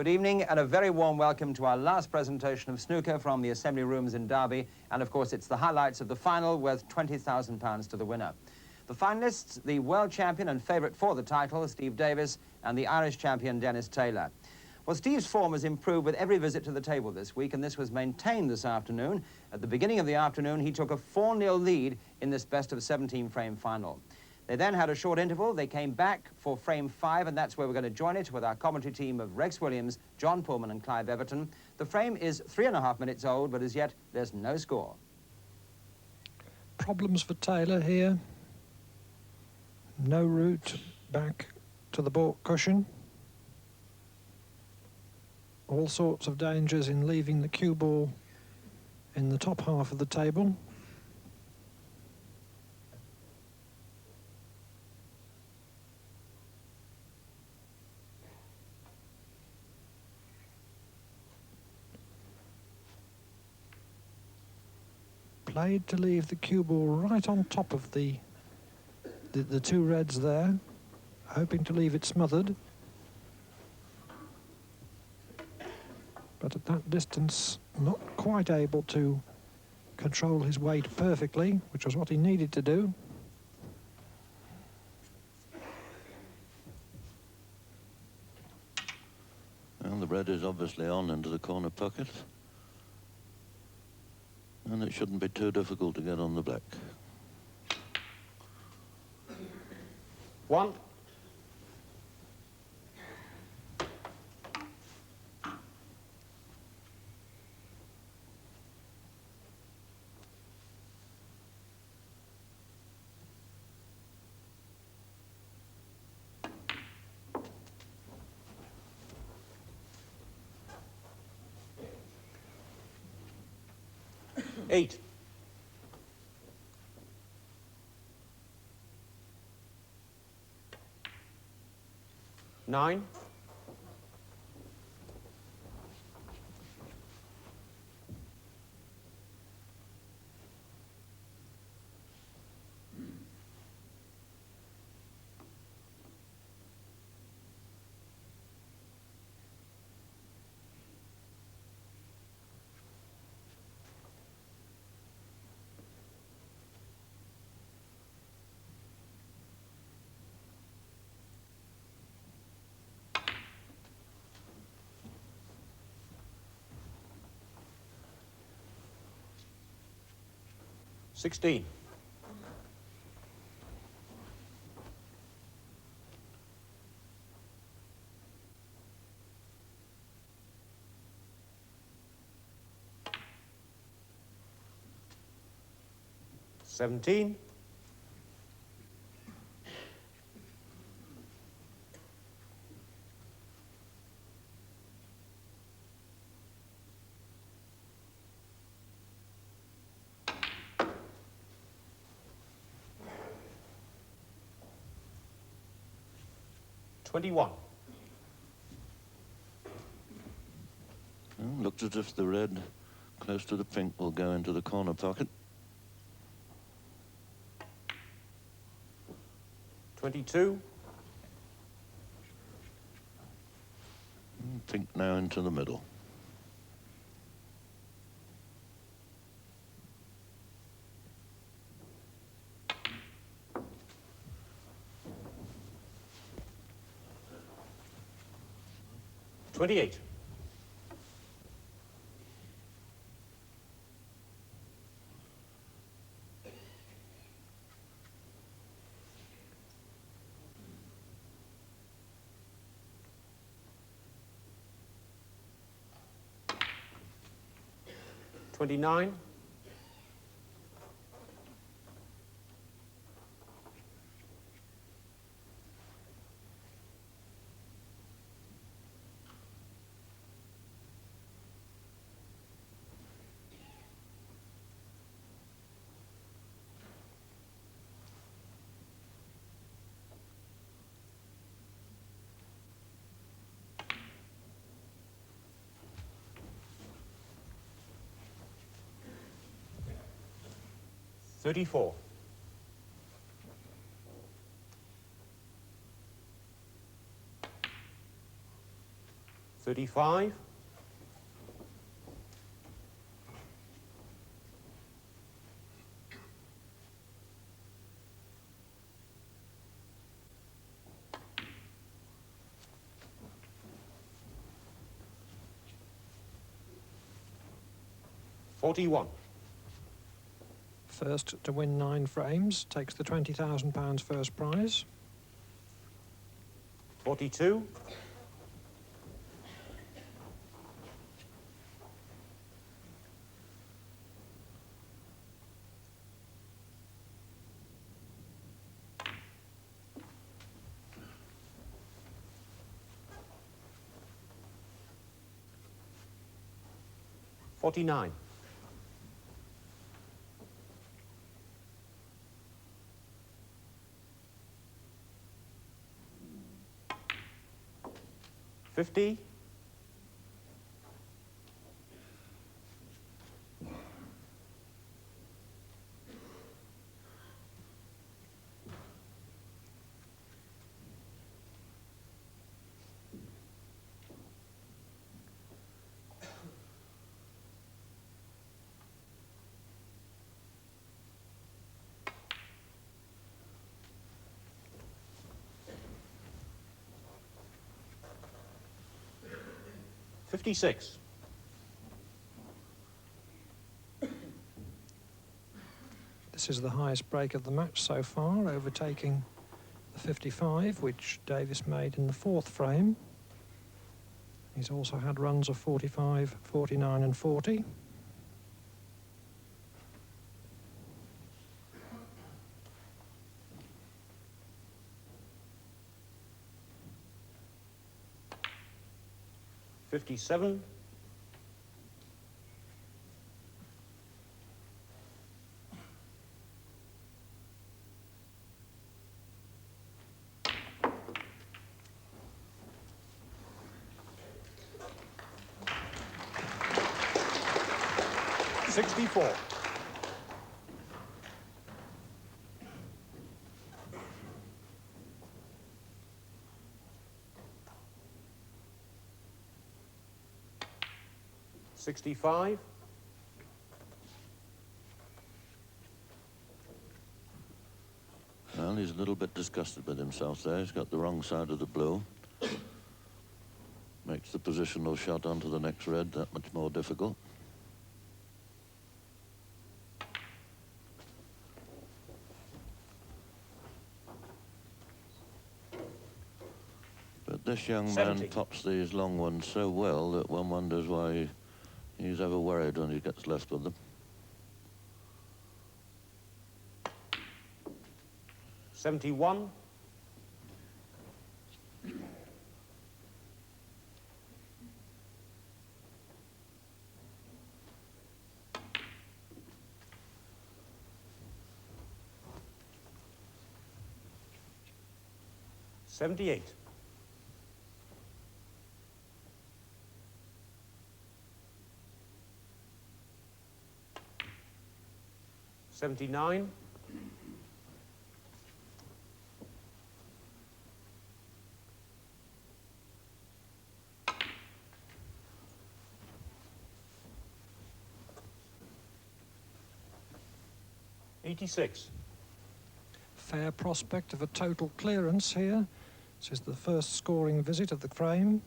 Good evening and a very warm welcome to our last presentation of snooker from the Assembly Rooms in Derby. And of course, it's the highlights of the final worth £20,000 to the winner. The finalists, the world champion and favourite for the title, Steve Davis, and the Irish champion, Dennis Taylor. Well, Steve's form has improved with every visit to the table this week, and this was maintained this afternoon. At the beginning of the afternoon, he took a 4-0 lead in this best-of-17 frame final. They then had a short interval. They came back for frame 5, and that's where we're going to join it with our commentary team of Rex Williams, John Pullman and Clive Everton. The frame is 3.5 minutes old, but as yet, there's no score. Problems for Taylor here. No route back to the baulk cushion. All sorts of dangers in leaving the cue ball in the top half of the table. Played to leave the cue ball right on top of the two reds there, hoping to leave it smothered. But at that distance, not quite able to control his weight perfectly, which was what he needed to do. And the red is obviously on into the corner pocket. And it shouldn't be too difficult to get on the black. 1. Eight. 9. 16. 17. 21. Well, looks as if the red close to the pink will go into the corner pocket. 22. Pink now into the middle. 28. 29. 34. 35. 41. First to win 9 frames takes the £20,000 first prize. 42. 49. 50. 56. This is the highest break of the match so far, overtaking the 55, which Davis made in the 4th frame. He's also had runs of 45, 49 and 40. $57. 64. 65. 'Well, he's a little bit disgusted with himself there. He's got the wrong side of the blue. Makes the positional shot onto the next red that much more difficult. But this young 70. man tops these long ones so well that one wonders why he's ever worried when he gets left with them. 71. 78. 79. 86. Fair prospect of a total clearance here. This is the first scoring visit of the frame.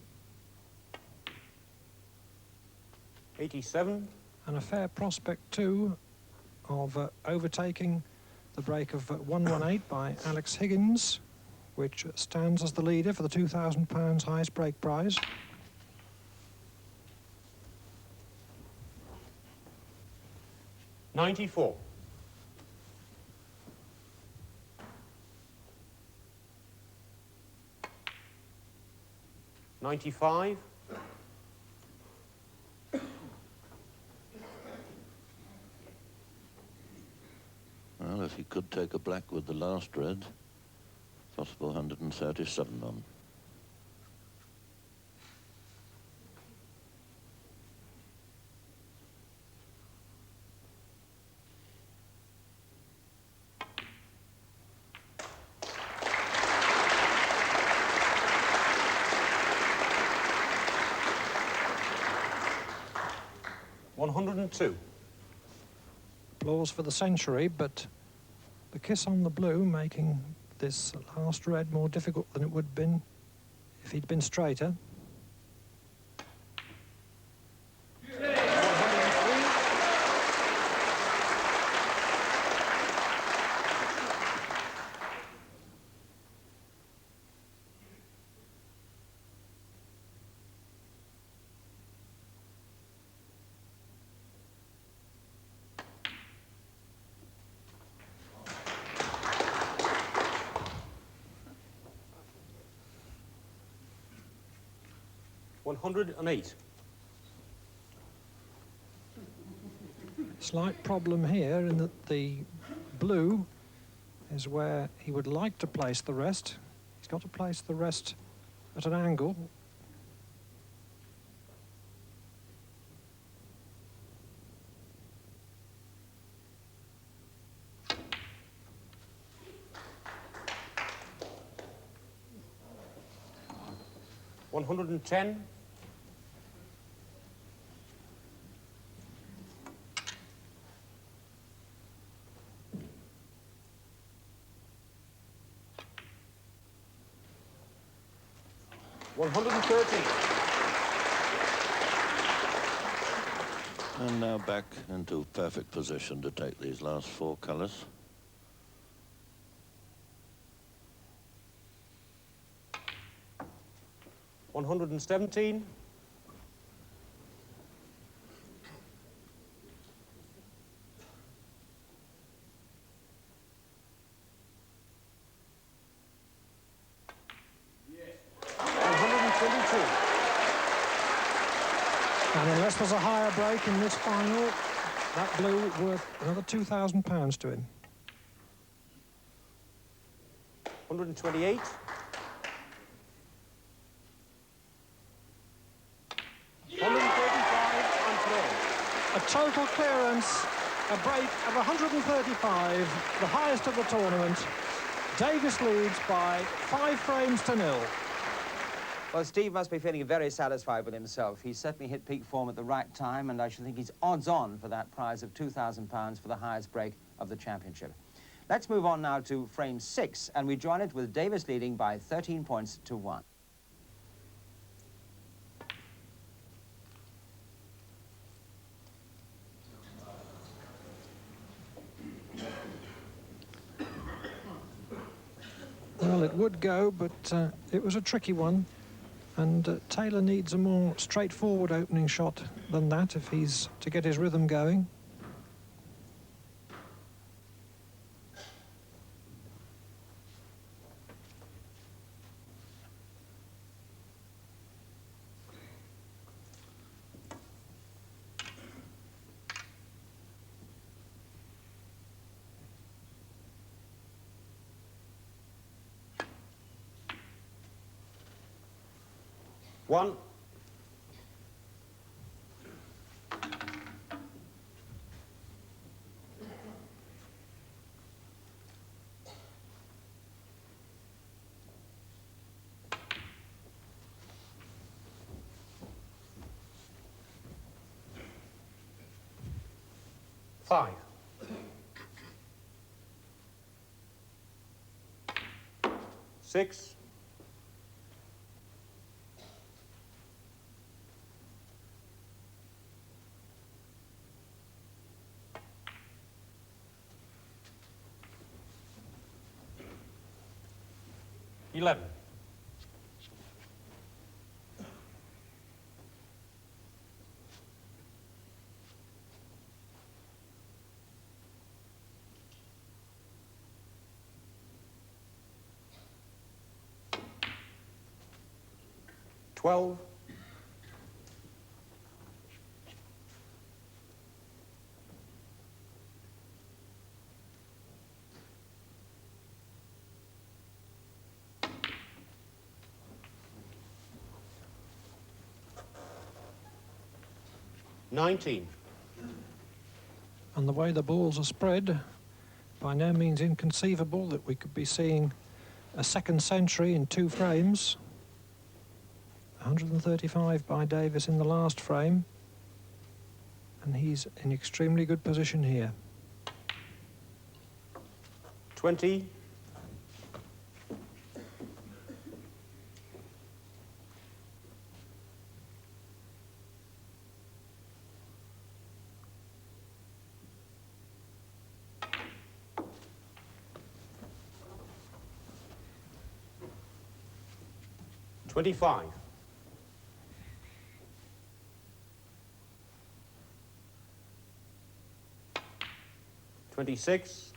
87. And a fair prospect too of overtaking the break of 118 by Alex Higgins, which stands as the leader for the £2,000 highest break prize. 94. 95. 'Well, if he could take a black with the last red, possible 137 on. 100. 102. Applause for the century, but the kiss on the blue making this last red more difficult than it would have been if he'd been straighter. 108. Slight problem here in that the blue is where he would like to place the rest. He's got to place the rest at an angle. $110. 130. And now back into perfect position to take these last four colours. $117. 122. And unless there's a higher break in this final, that blue worth another £2,000 to him. 128. 135 and thrown. A total clearance, a break of 135, the highest of the tournament. Davis leads by 5 frames to 0. Well, Steve must be feeling very satisfied with himself. He certainly hit peak form at the right time, and I should think he's odds-on for that prize of £2,000 for the highest break of the championship. Let's move on now to frame 6, and we join it with Davis leading by 13 points to 1. Well, it would go, but it was a tricky one. And Taylor needs a more straightforward opening shot than that if he's to get his rhythm going. One. Five. 6. 11. 12. 19. And the way the balls are spread, by no means inconceivable that we could be seeing a second century in 2 frames. 135 by Davis in the last frame, and he's in extremely good position here. 20. $25. 26.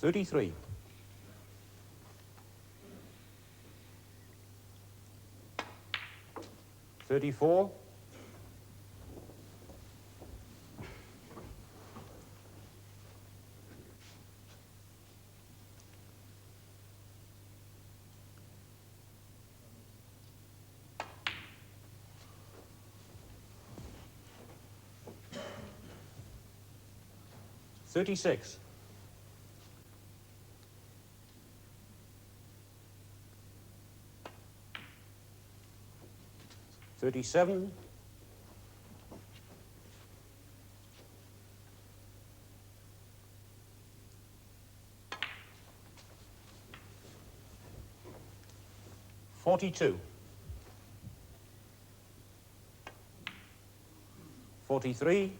33. 34. 36. 37. 42. 43.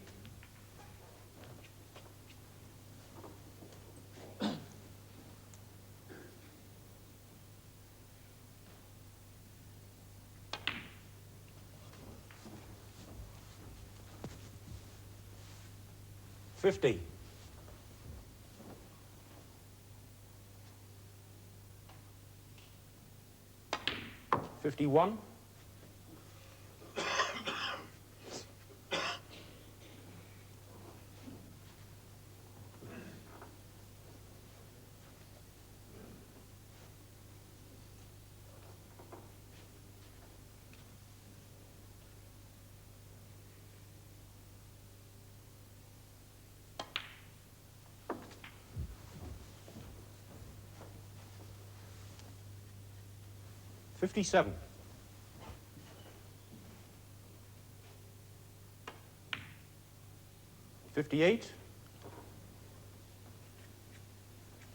50. 51. 57. 58.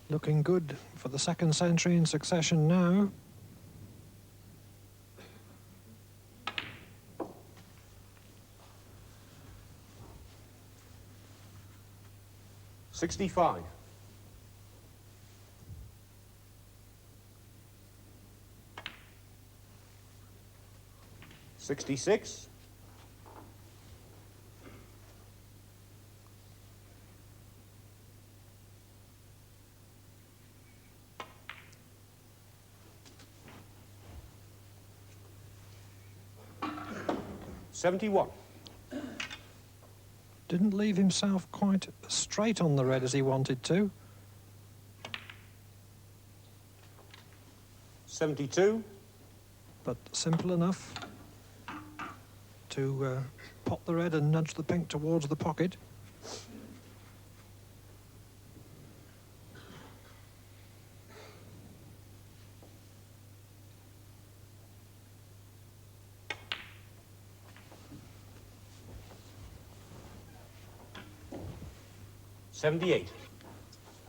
Looking good for the second century in succession now. 65. 66. 71. Didn't leave himself quite straight on the red as he wanted to. 72. But simple enough to pop the red and nudge the pink towards the pocket. $78.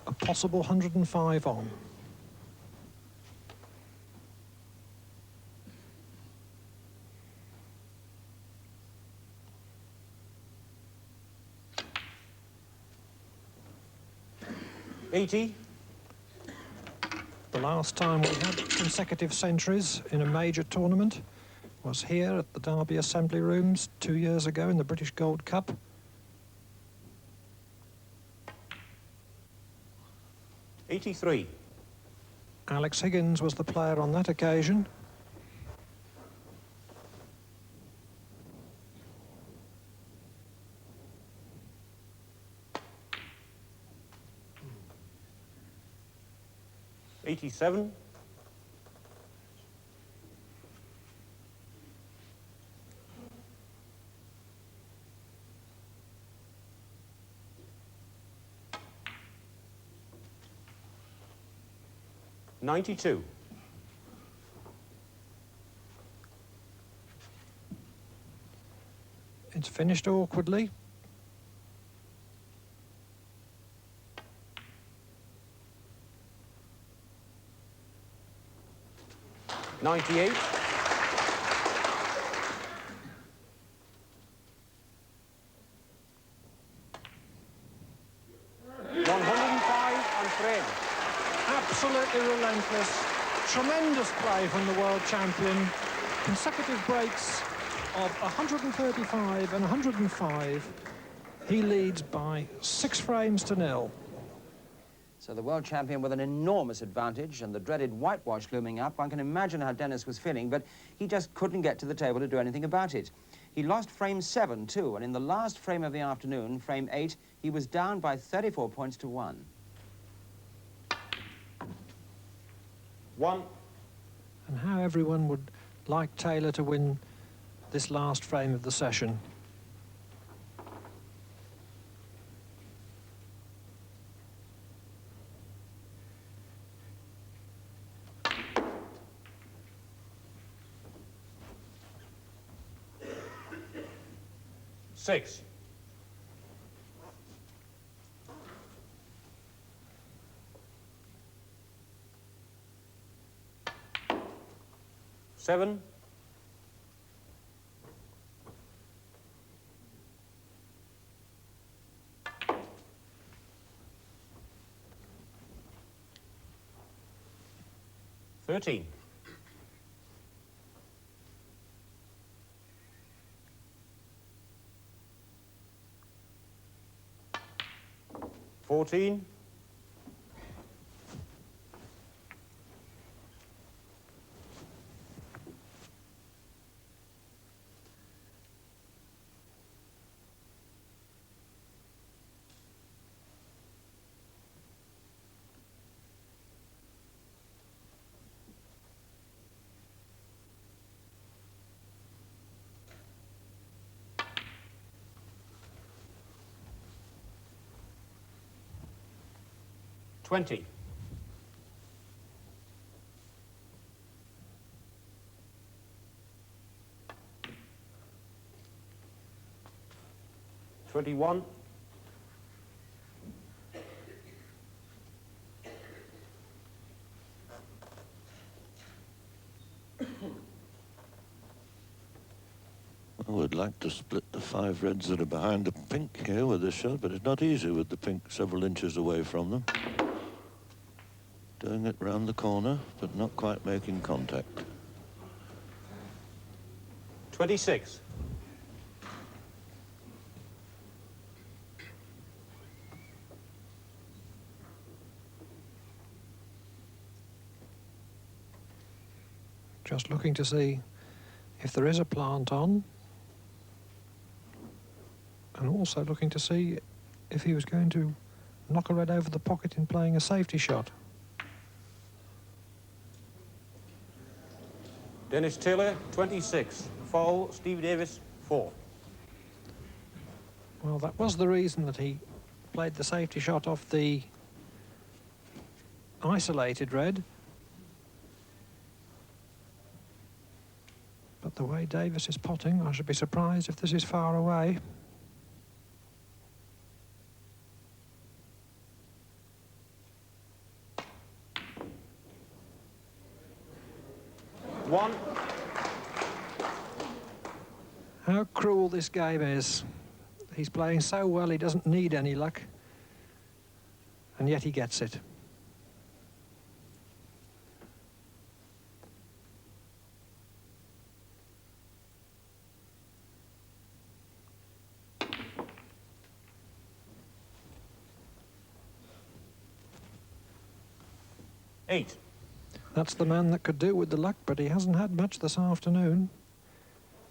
A possible 105 on. $80. The last time we had consecutive centuries in a major tournament was here at the Derby Assembly Rooms 2 years ago in the British Gold Cup. $83. Alex Higgins was the player on that occasion. $87. 92. It's finished awkwardly. $98. 105 and Fred. Absolutely relentless. Tremendous play from the world champion. Consecutive breaks of 135 and 105. He leads by 6 frames to 0. So the world champion with an enormous advantage and the dreaded whitewash looming up. One can imagine how Dennis was feeling, but he just couldn't get to the table to do anything about it. He lost frame 7 too, and in the last frame of the afternoon, frame 8, he was down by 34 points to 1. 1. And how everyone would like Taylor to win this last frame of the session. Six. Seven. $13. 14. 20. 21. 'I would like to split the 5 reds that are behind the pink here with this shot, but it's not easy with the pink several inches away from them. Doing it round the corner, but not quite making contact. 26. 'Just looking to see if there is a plant on. And also looking to see if he was going to knock a red over the pocket in playing a safety shot. Dennis Taylor, 26. Foul, Steve Davis, 4. Well, that was the reason that he played the safety shot off the isolated red. But the way Davis is potting, I should be surprised if this is far away. One. How cruel this game is. He's playing so well he doesn't need any luck. And yet he gets it. Eight. That's the man that could do with the luck, but he hasn't had much this afternoon.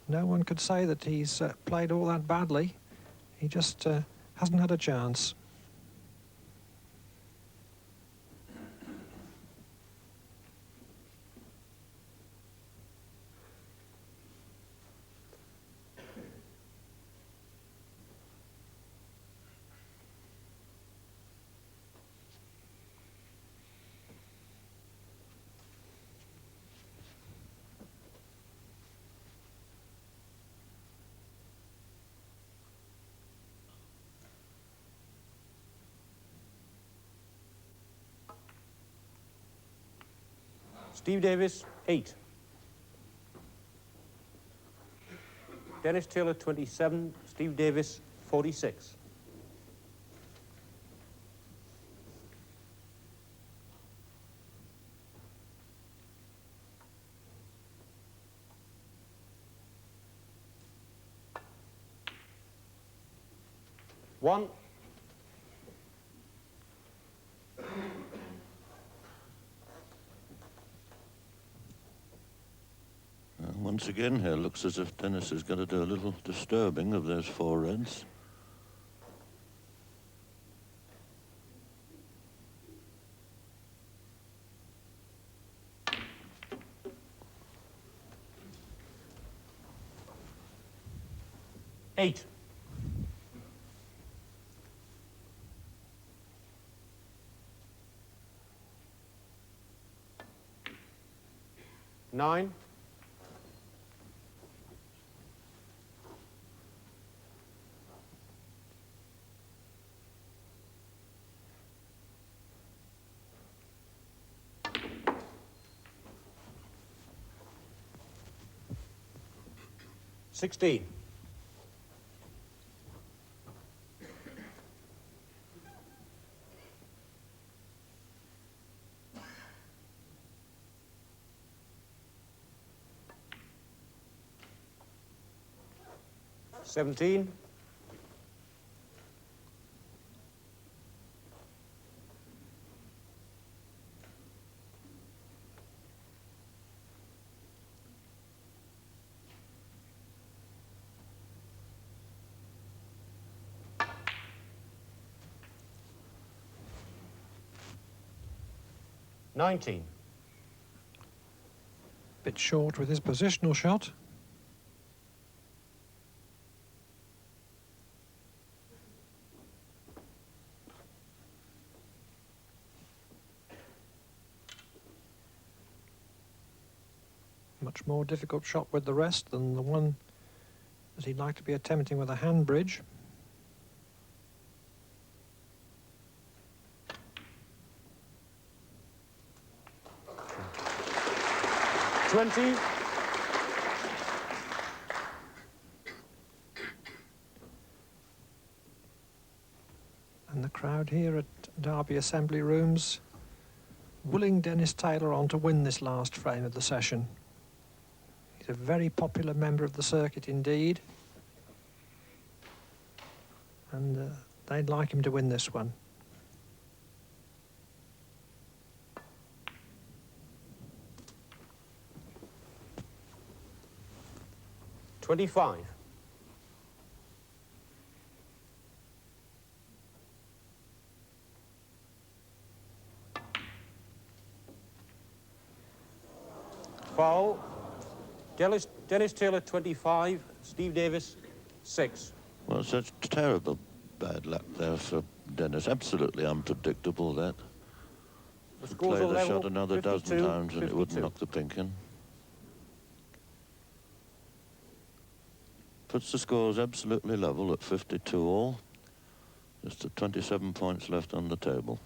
No one could say that he's played all that badly. He just hasn't had a chance. Steve Davis, 8. Dennis Taylor, 27. Steve Davis, 46. One. Once again here, looks as if Dennis is going to do a little disturbing of those 4 reds. Eight. Nine. $16. $17. $19. Bit short with his positional shot. Much more difficult shot with the rest than the one that he'd like to be attempting with a hand bridge. $20. And the crowd here at Derby Assembly Rooms willing Dennis Taylor on to win this last frame of the session. He's a very popular member of the circuit indeed. And they'd like him to win this one. $25. Foul. Dennis Taylor, 25. Steve Davis, 6. Well, such terrible bad luck there for Dennis. Absolutely unpredictable, that. The Play scores are the level, shot another 52, dozen times and it wouldn't 52. knock the pink in. Puts the scores absolutely level at 52 all. Just at 27 points left on the table.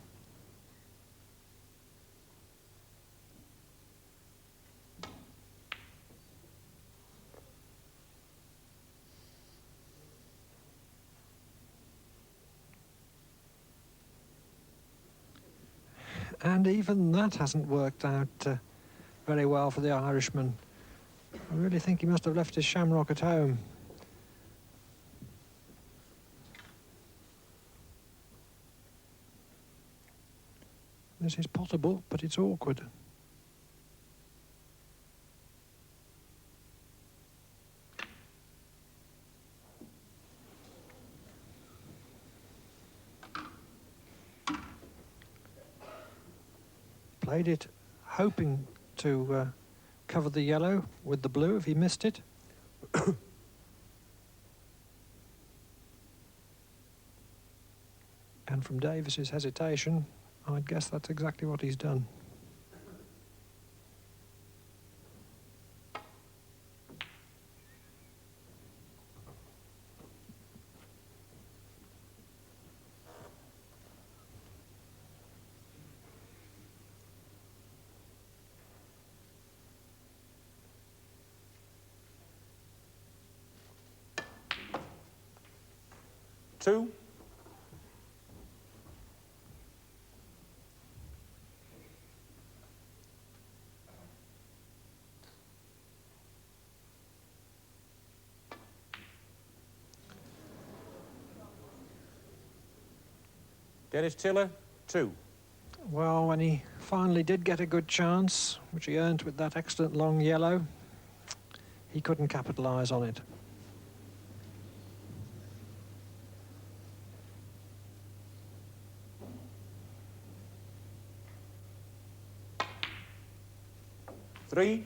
And even that hasn't worked out very well for the Irishman. I really think he must have left his shamrock at home. This is potable, but it's awkward. Played it hoping to cover the yellow with the blue if he missed it. And from Davis's hesitation, I'd guess that's exactly what he's done. 2. Dennis Taylor, 2. Well, when he finally did get a good chance, which he earned with that excellent long yellow, he couldn't capitalise on it. Three.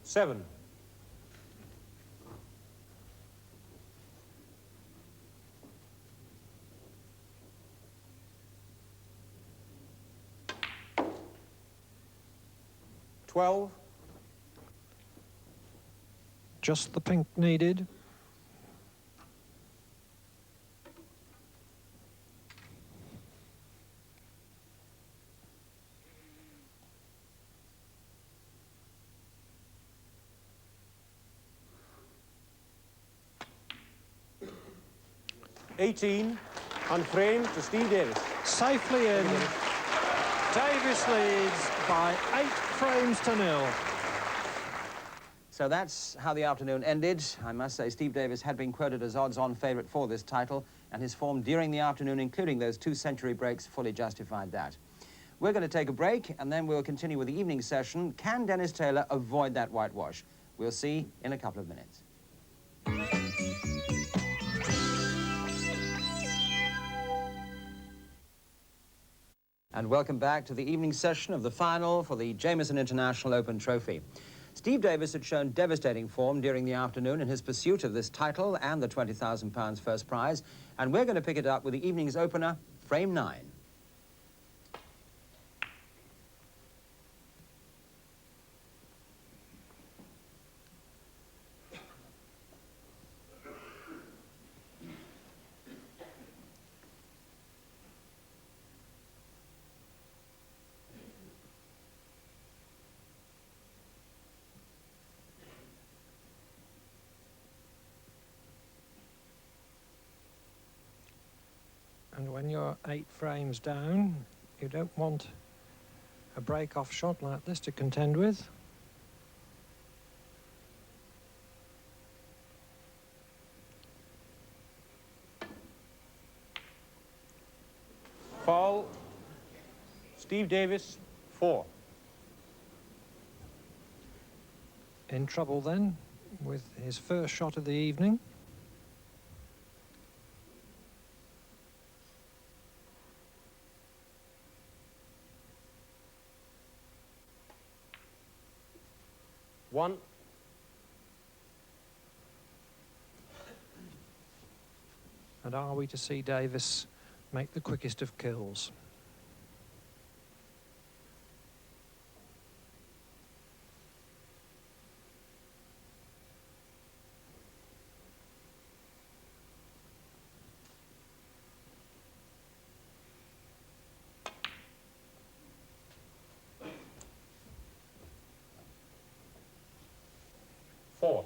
Seven. $12. Just the pink needed. $18 on frame to Steve Davis. Safely in. Davis leads by 8 frames to 0. So that's how the afternoon ended. I must say Steve Davis had been quoted as odds-on favourite for this title, and his form during the afternoon, including those 2 century breaks, fully justified that. We're going to take a break, and then we'll continue with the evening session. Can Dennis Taylor avoid that whitewash? We'll see in a couple of minutes. And welcome back to the evening session of the final for the Jameson International Open Trophy. Steve Davis had shown devastating form during the afternoon in his pursuit of this title and the £20,000 first prize, and we're going to pick it up with the evening's opener, frame 9. And when you're 8 frames down, you don't want a break-off shot like this to contend with. Fall, Steve Davis, 4. In trouble then with his first shot of the evening. One. And are we to see Davis make the quickest of kills? Four.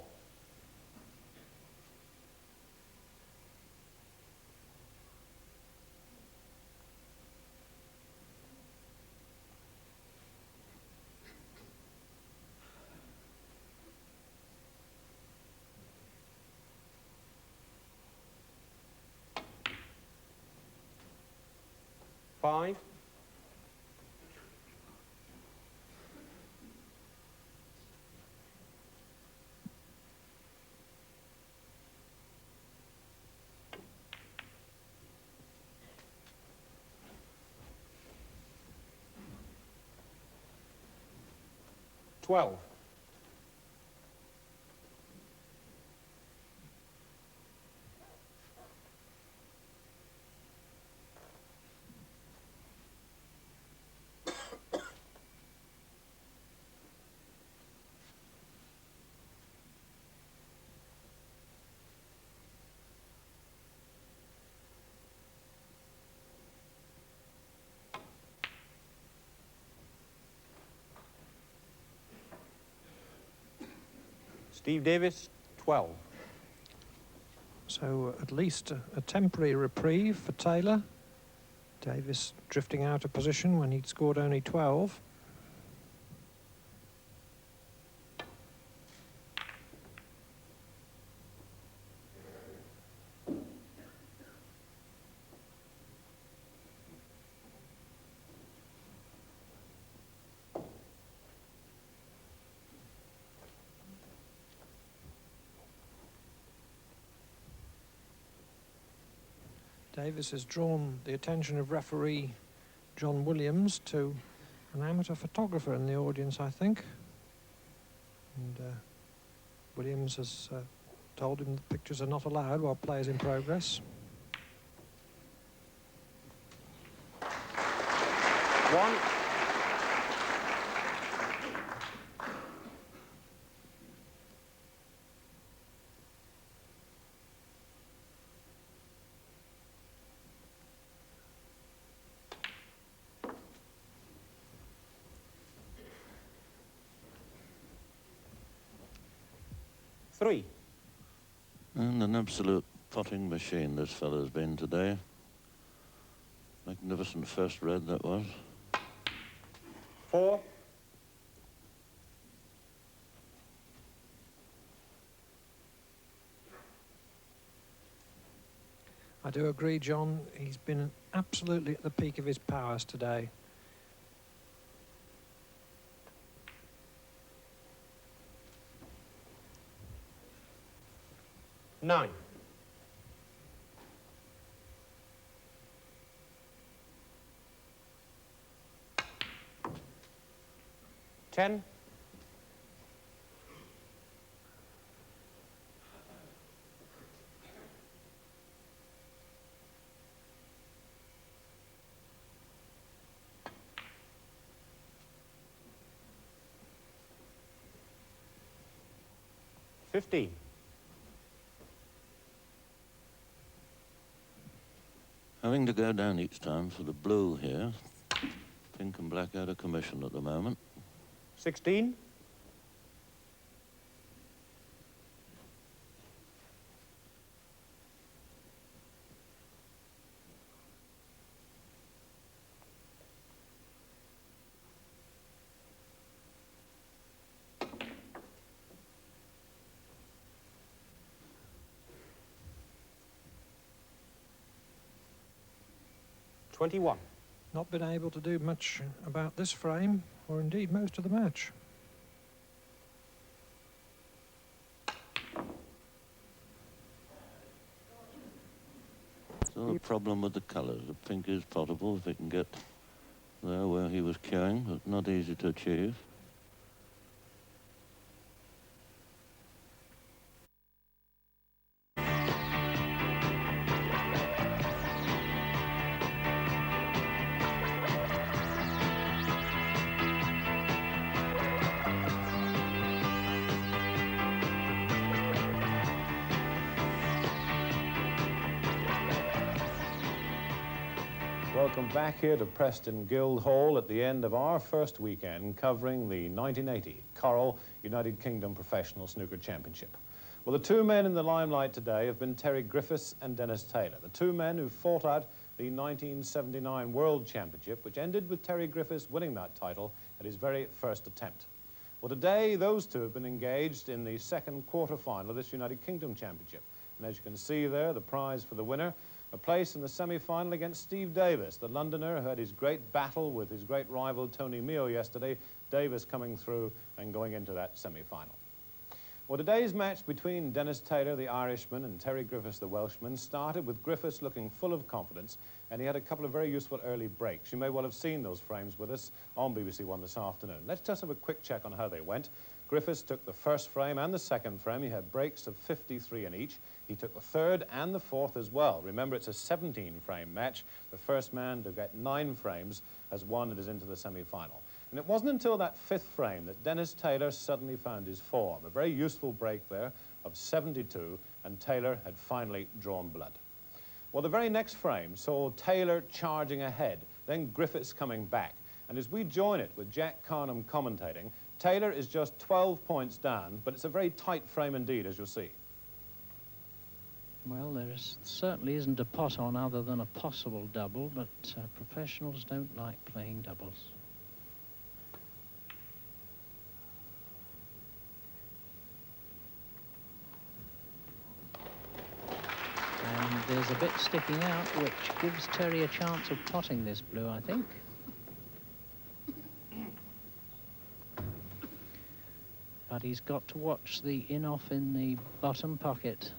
Five. $12. Steve Davis, 12. So at least a temporary reprieve for Taylor. Davis drifting out of position when he'd scored only 12. Davis has drawn the attention of referee John Williams to an amateur photographer in the audience, I think. And Williams has told him that pictures are not allowed while play is in progress. 1. Three. And an absolute potting machine this fellow's been today. Magnificent first red that was. 4. I do agree, John. He's been absolutely at the peak of his powers today. 9. 10. 15. Having to go down each time for the blue here. Pink and black out of commission at the moment. 16. 21. Not been able to do much about this frame, or indeed most of the match. Still a problem with the colours. The pink is potable if it can get there where he was queuing, but not easy to achieve. Welcome back here to Preston Guildhall at the end of our first weekend covering the 1980 Coral United Kingdom Professional Snooker Championship. Well, the two men in the limelight today have been Terry Griffiths and Dennis Taylor, the two men who fought out the 1979 World Championship, which ended with Terry Griffiths winning that title at his very first attempt. Well, today those two have been engaged in the second quarter-final of this United Kingdom Championship. And as you can see there, the prize for the winner, a place in the semi-final against Steve Davis, the Londoner who had his great battle with his great rival Tony Meo yesterday. Davis coming through and going into that semi-final. Well, today's match between Dennis Taylor, the Irishman, and Terry Griffiths, the Welshman, started with Griffiths looking full of confidence, and he had a couple of very useful early breaks. You may well have seen those frames with us on BBC One this afternoon. Let's just have a quick check on how they went. Griffiths took the first frame and the second frame. He had breaks of 53 in each. He took the third and the fourth as well. Remember, it's a 17-frame match. The first man to get 9 frames has won and is into the semi-final. And it wasn't until that fifth frame that Dennis Taylor suddenly found his form. A very useful break there of 72, and Taylor had finally drawn blood. Well, the very next frame saw Taylor charging ahead, then Griffiths coming back. And as we join it with Jack Carnham commentating, Taylor is just 12 points down, but it's a very tight frame indeed, as you'll see. Well, there certainly isn't a pot on other than a possible double, but professionals don't like playing doubles. And there's a bit sticking out, which gives Terry a chance of potting this blue, I think. But he's got to watch the in-off in the bottom pocket.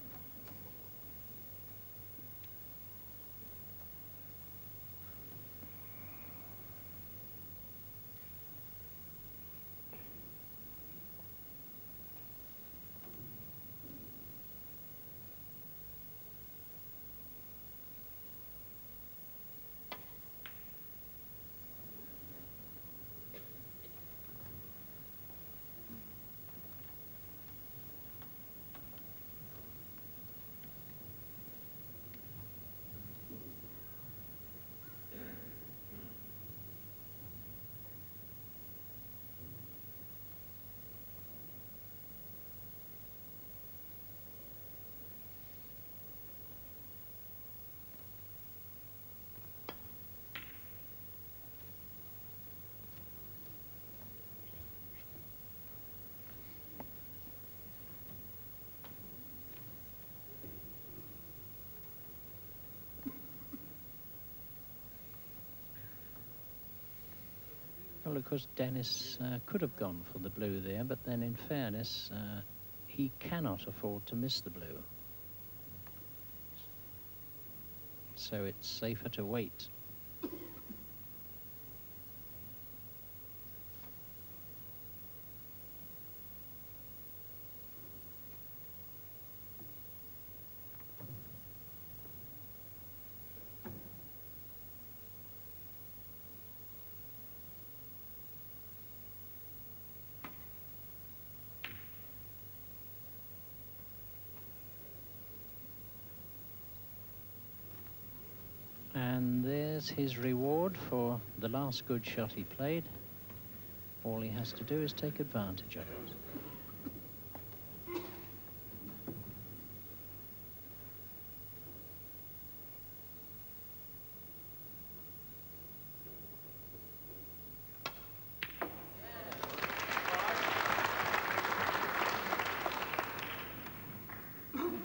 Well, of course, Dennis could have gone for the blue there, but then in fairness, he cannot afford to miss the blue. So it's safer to wait. And there's his reward for the last good shot he played. All he has to do is take advantage of it.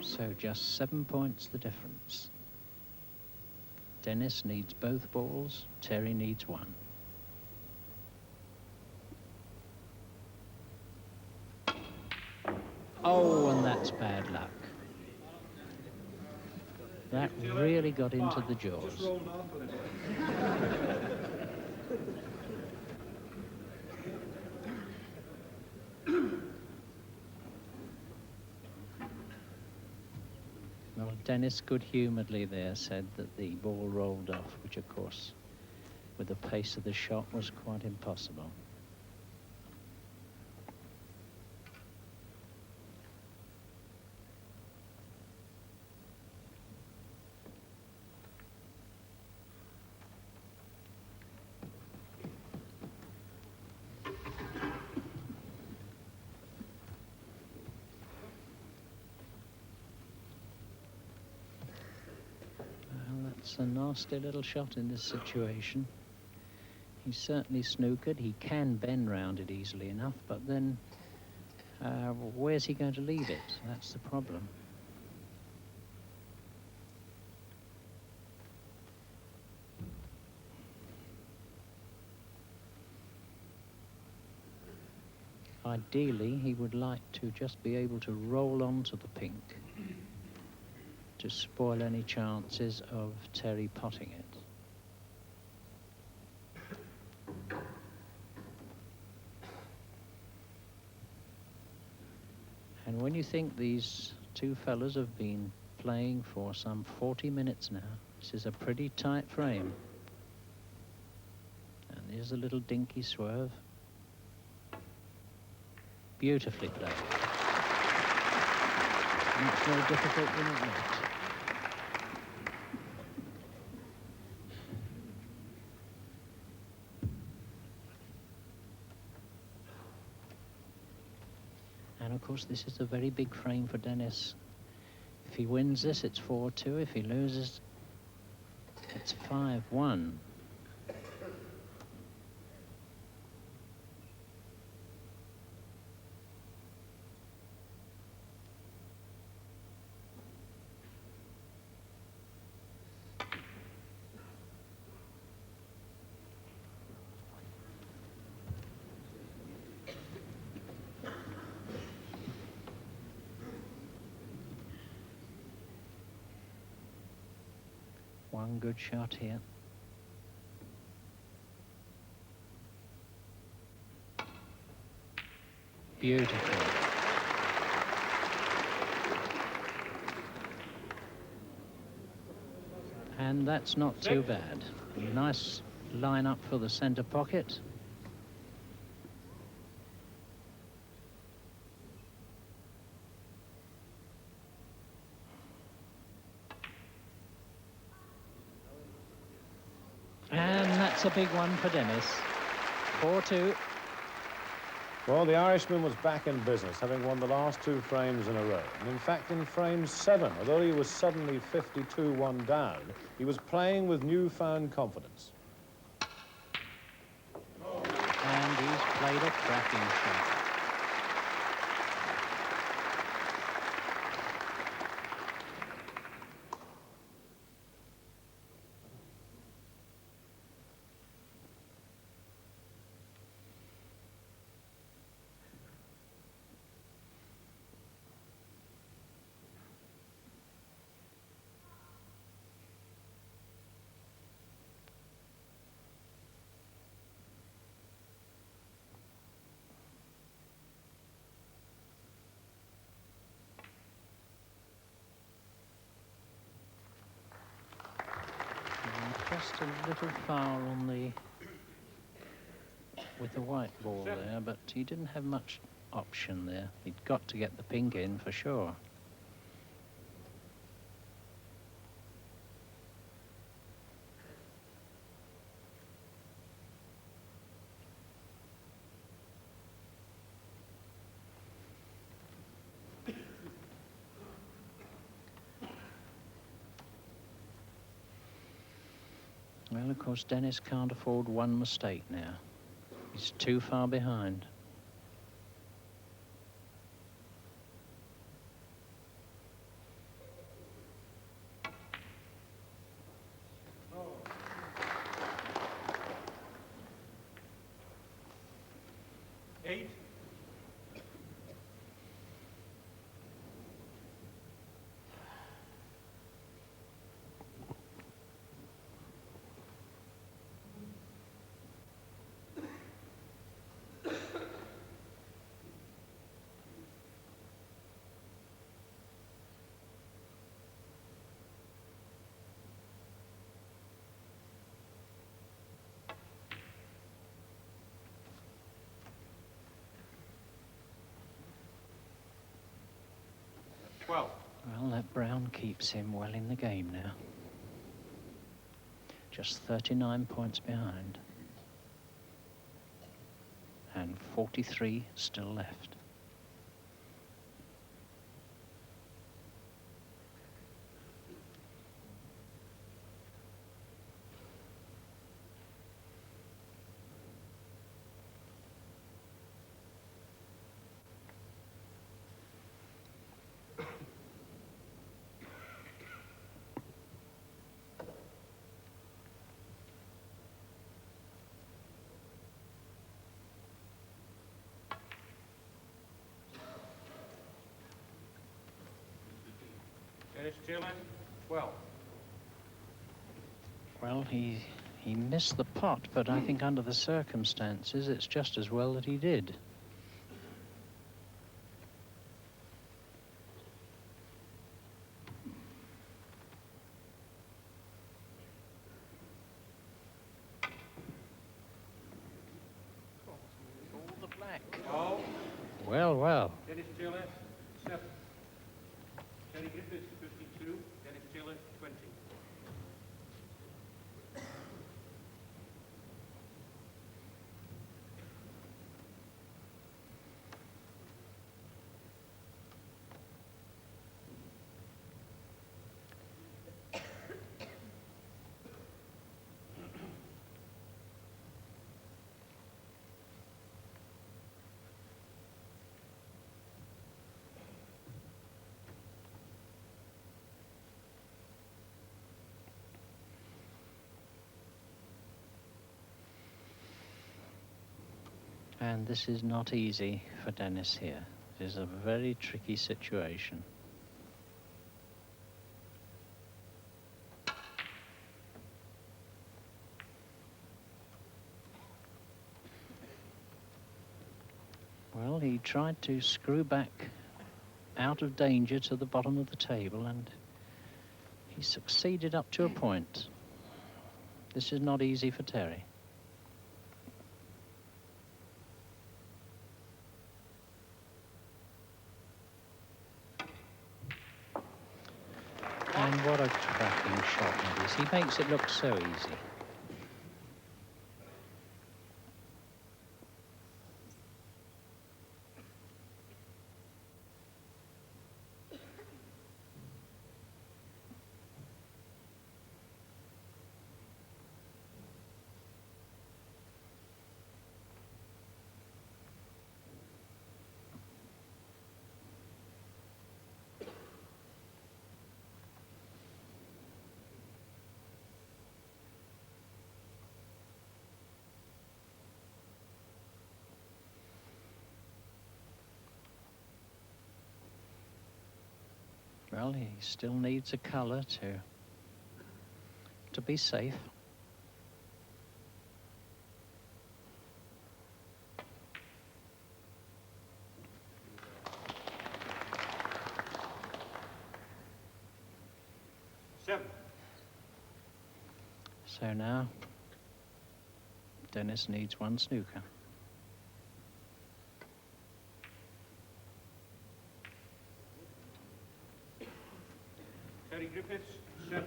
So just 7 points the difference. Dennis needs both balls, Terry needs one. Oh, and that's bad luck. That really got into the jaws. Well, Dennis good-humouredly there said that the ball rolled off, which of course, with the pace of the shot, was quite impossible. It's a nasty little shot in this situation. He's certainly snookered. He can bend round it easily enough, but then where's he going to leave it? That's the problem. Ideally, he would like to just be able to roll onto the pink to spoil any chances of Terry potting it. And when you think these two fellas have been playing for some 40 minutes now, this is a pretty tight frame. And there's a little dinky swerve. Beautifully played. Much more difficult than it looked. And of course, this is a very big frame for Dennis. If he wins this, it's 4-2. If he loses, it's 5-1. One good shot here. Beautiful. And that's not too bad. Nice line up for the centre pocket. And that's a big one for Dennis. 4-2. Well, the Irishman was back in business, having won the last 2 frames in a row. And in fact, in frame 7, although he was suddenly 52-1 down, he was playing with newfound confidence. And he's played a cracking shot. Just a little far on with the white ball there, but he didn't have much option there. He'd got to get the pink in for sure. Well, of course, Dennis can't afford one mistake now. He's too far behind. Well, that brown keeps him well in the game now. Just 39 points behind. And 43 still left. Dennis Taylor, 12. Well, he missed the pot, but I think under the circumstances, it's just as well that he did. All the black. Oh. Well, well. Dennis Taylor, 7. Terry Griffiths, 52. Dennis Taylor, 20. And this is not easy for Dennis here. It is a very tricky situation. Well, he tried to screw back out of danger to the bottom of the table, and he succeeded up to a point. This is not easy for Terry. And what a cracking shot that is. He makes it look so easy. Well, he still needs a colour to be safe. Seven. So now, Dennis needs one snooker. Terry Griffiths, 7.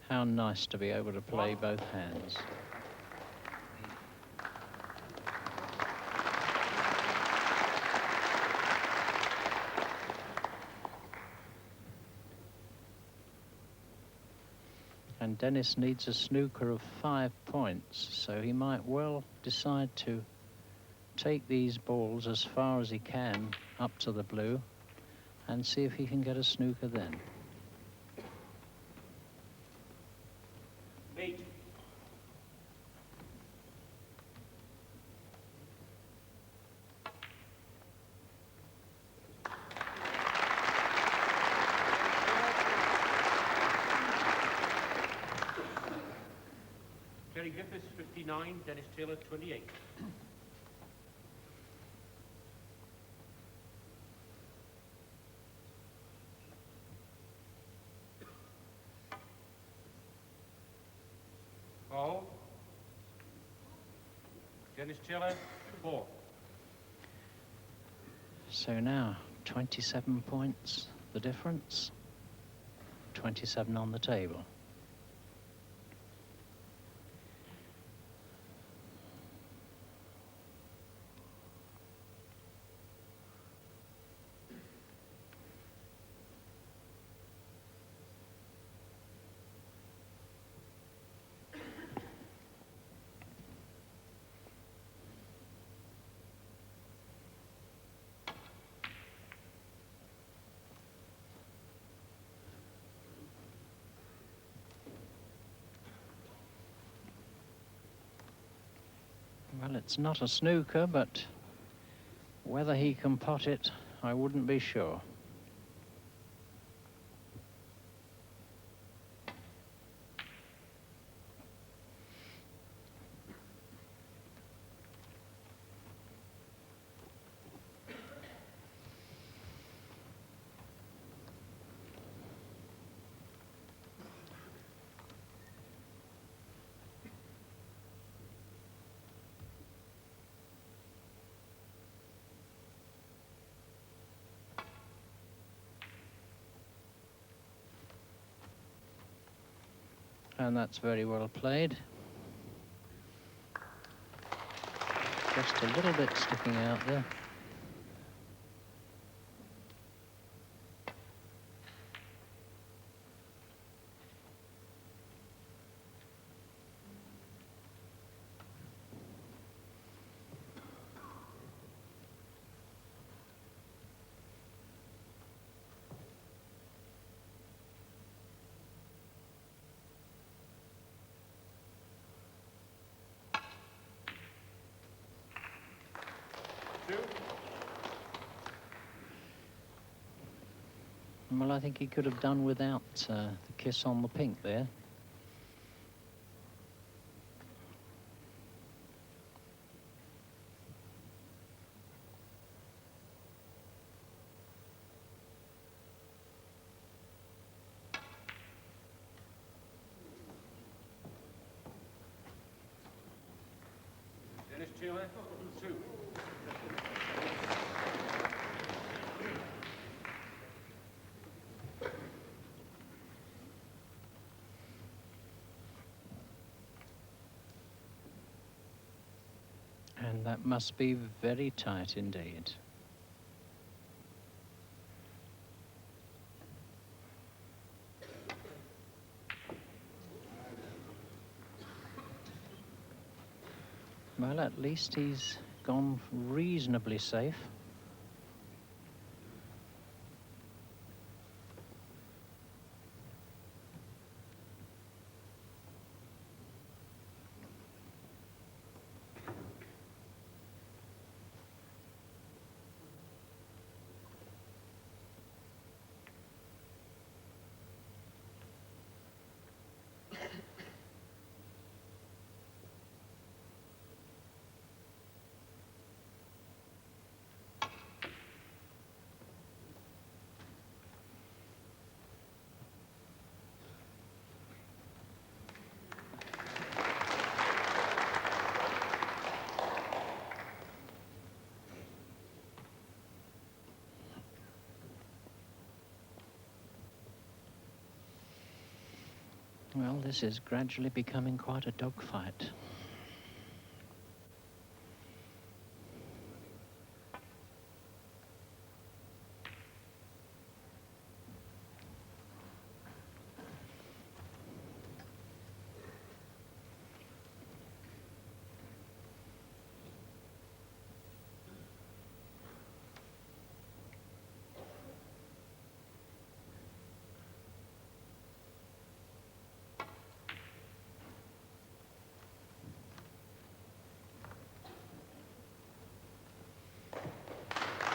How nice to be able to play both hands. And Dennis needs a snooker of 5 points, so he might well decide to take these balls as far as he can up to the blue and see if he can get a snooker then. 8. Terry Griffiths, 59. Dennis Taylor, 28. All. Dennis Taylor, 4. So now, 27 points, the difference. 27 on the table. Well, it's not a snooker, but whether he can pot it, I wouldn't be sure. And that's very well played. Just a little bit sticking out there. Well, I think he could have done without the kiss on the pink there. Dennis Taylor, 2. And that must be very tight indeed. Well, at least he's gone reasonably safe. Well, this is gradually becoming quite a dogfight.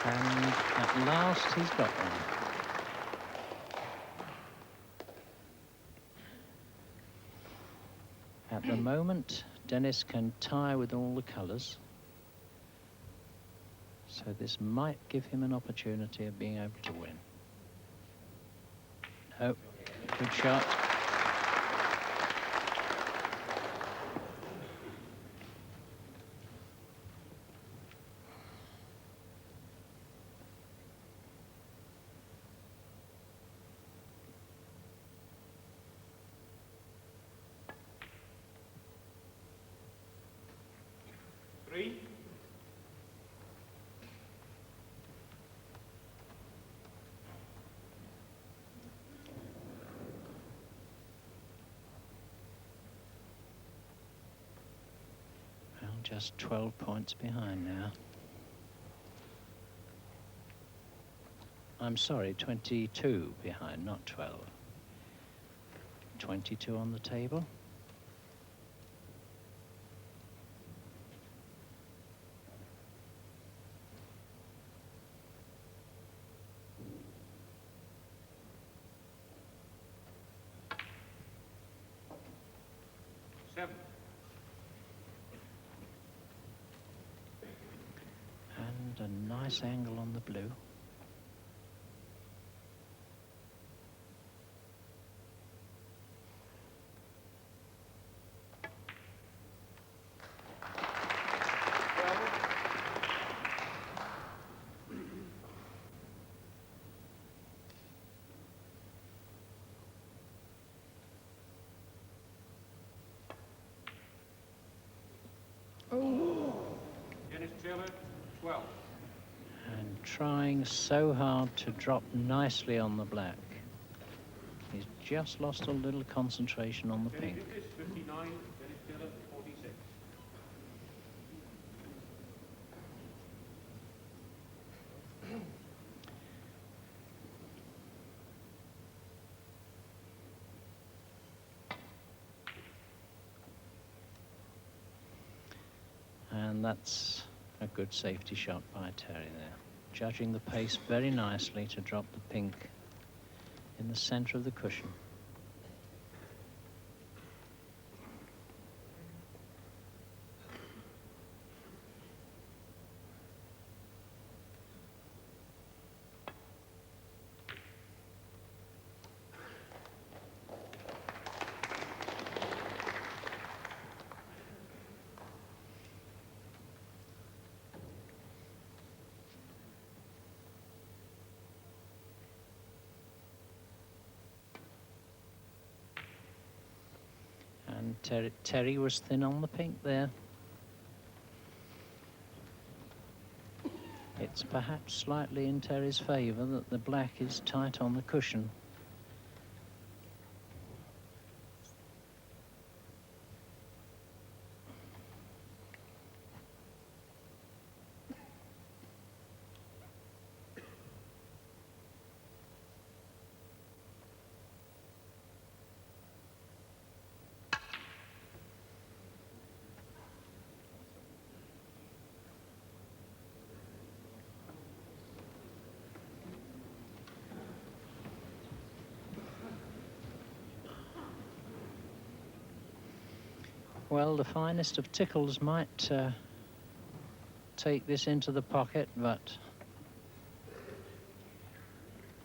And at last he's got one. At the moment, Dennis can tie with all the colours. So this might give him an opportunity of being able to win. Oh, good shot. Well, just 12 points behind now. I'm sorry, 22 behind, not 12. 22 on the table. And a nice angle on the blue. trying so hard to drop nicely on the black. He's just lost a little concentration on the Jenny pink. Griffiths, 59, Dennis Taylor, 46. And that's a good safety shot by Terry there. Judging the pace very nicely to drop the pink in the center of the cushion. And Terry was thin on the pink there. It's perhaps slightly in Terry's favour that the black is tight on the cushion. Well, the finest of tickles might take this into the pocket, but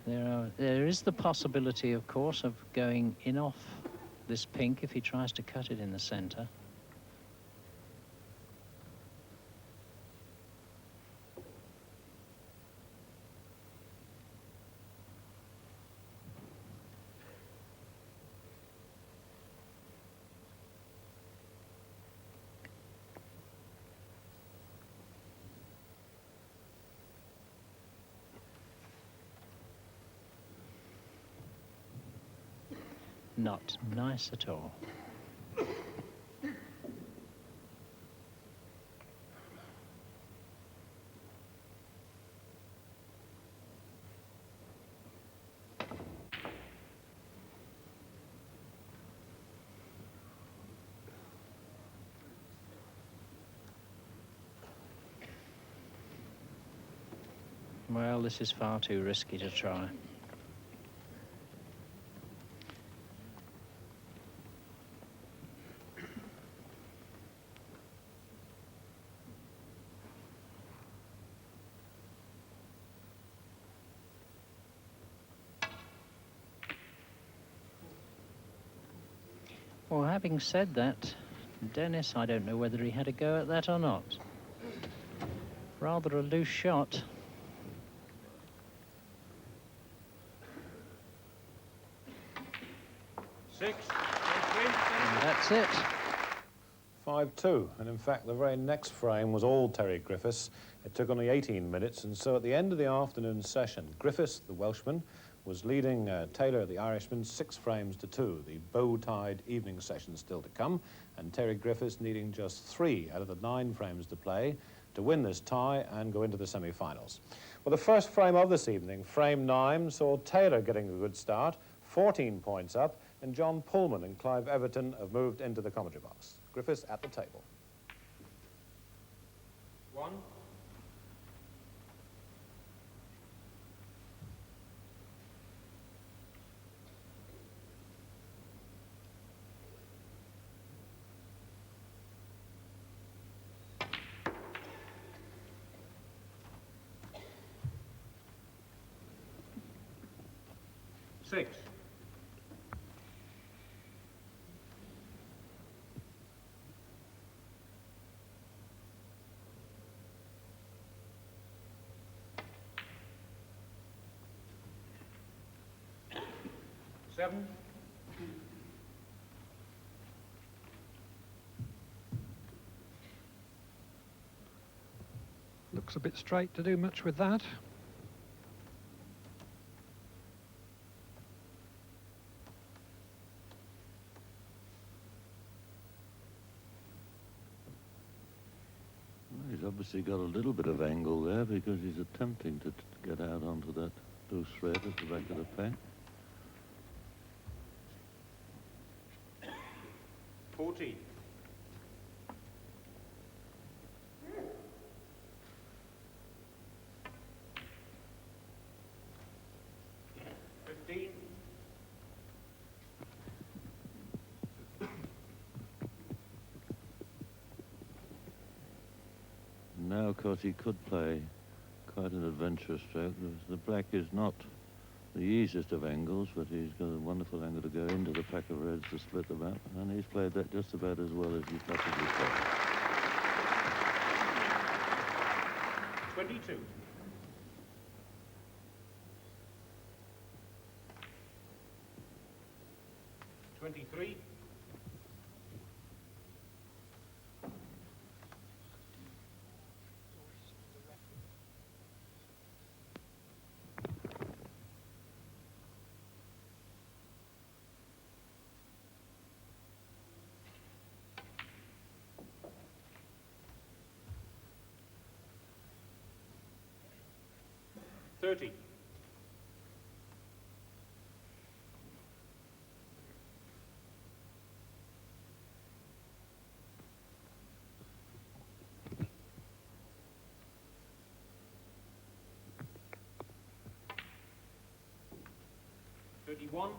there is the possibility, of course, of going in off this pink if he tries to cut it in the center. Not nice at all. Well, this is far too risky to try. Well, having said that, Dennis, I don't know whether he had a go at that or not. Rather a loose shot. Six. And that's it. 5-2, and in fact the very next frame was all Terry Griffiths. It took only 18 minutes, and so at the end of the afternoon session, Griffiths, the Welshman, was leading Taylor, the Irishman, 6 frames to 2. The bow-tied evening session still to come, and Terry Griffiths needing just 3 out of the 9 frames to play to win this tie and go into the semi-finals. Well, the first frame of this evening, frame 9, saw Taylor getting a good start, 14 points up, and John Pullman and Clive Everton have moved into the commentary box. Griffiths at the table. 1. Six. 7. Looks a bit straight to do much with that. He's obviously got a little bit of angle there because he's attempting to get out onto that loose thread at the back of the pack. 14. 15. Now, of course, he could play quite an adventurous stroke. The black is not the easiest of angles, but he's got a wonderful angle to go into the pack of reds to split them up, and he's played that just about as well as he possibly could. 22. 23. 30. 31.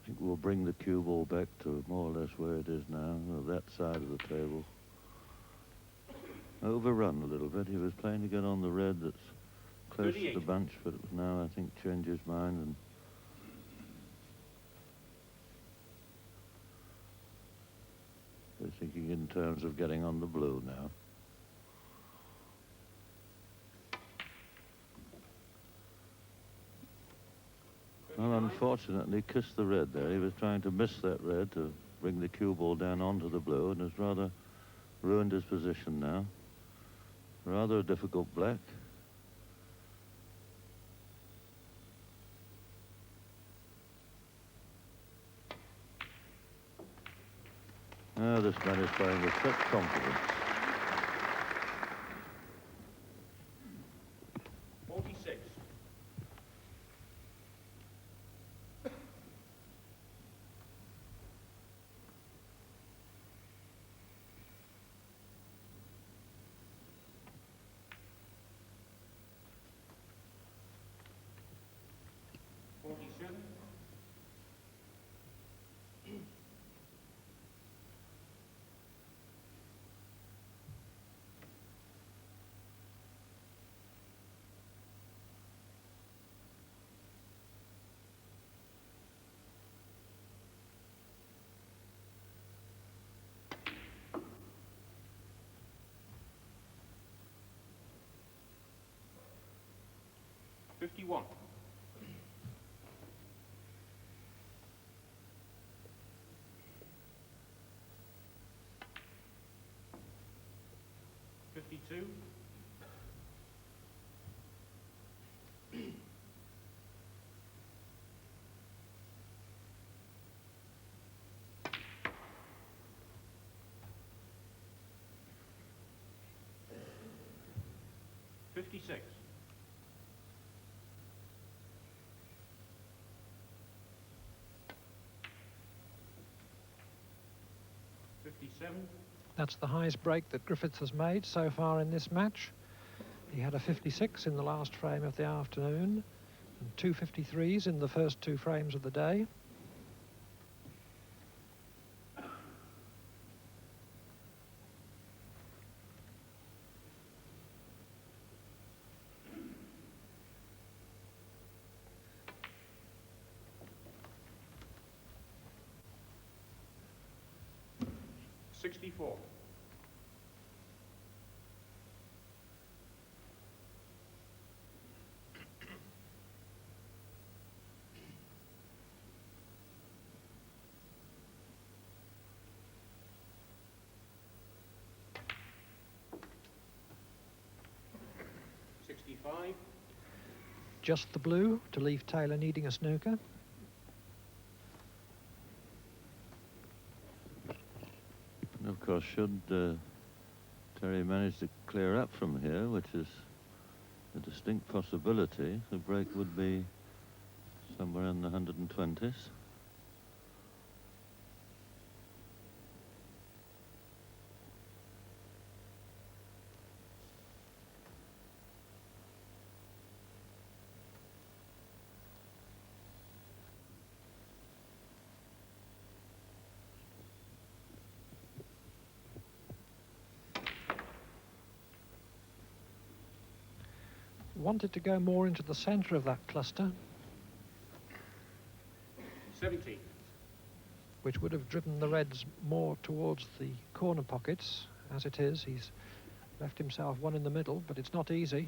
'I think we'll bring the cue ball back to more or less where it is now, that side of the table. Overrun a little bit. He was playing to get on the red that's close to the 38. bunch, but now I think changed his mind and they're thinking in terms of getting on the blue now. Well, unfortunately, kissed the red there. He was trying to miss that red to bring the cue ball down onto the blue and has rather ruined his position now. Rather a difficult black. Now this man is playing with such confidence. 46. 47. 51. 52. 56. 57. That's the highest break that Griffiths has made so far in this match. He had a 56 in the last frame of the afternoon and two 53s in the first two frames of the day. $64. 'It's 5. Just the blue to leave Taylor needing a snooker. And of course, should Terry manage to clear up from here, which is a distinct possibility, the break would be somewhere in the 120s. Wanted to go more into the centre of that cluster, 17. which would have driven the Reds more towards the corner pockets. As it is, he's left himself one in the middle, but it's not easy.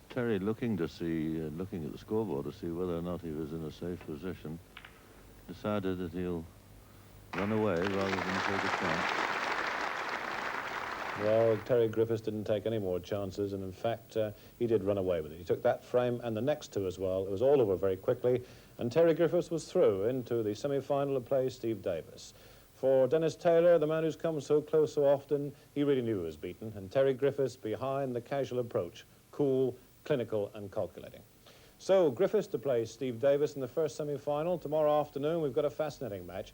Terry looking to see, looking at the scoreboard to see whether or not he was in a safe position, decided that he'll run away rather than take a chance. Well, Terry Griffiths didn't take any more chances, and in fact, he did run away with it. He took that frame and the next two as well. It was all over very quickly, and Terry Griffiths was through into the semi-final to play Steve Davis. For Dennis Taylor, the man who's come so close so often, he really knew he was beaten, and Terry Griffiths behind the casual approach, cool, clinical and calculating. So Griffiths to play Steve Davis in the first semi-final. Tomorrow afternoon we've got a fascinating match.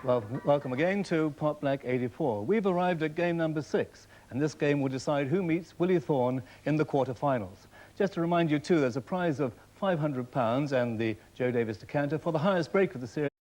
Well, welcome again to Pot Black 84. We've arrived at game number 6, and this game will decide who meets Willie Thorne in the quarter-finals. Just to remind you, too, there's a prize of £500 and the Joe Davis decanter for the highest break of the series.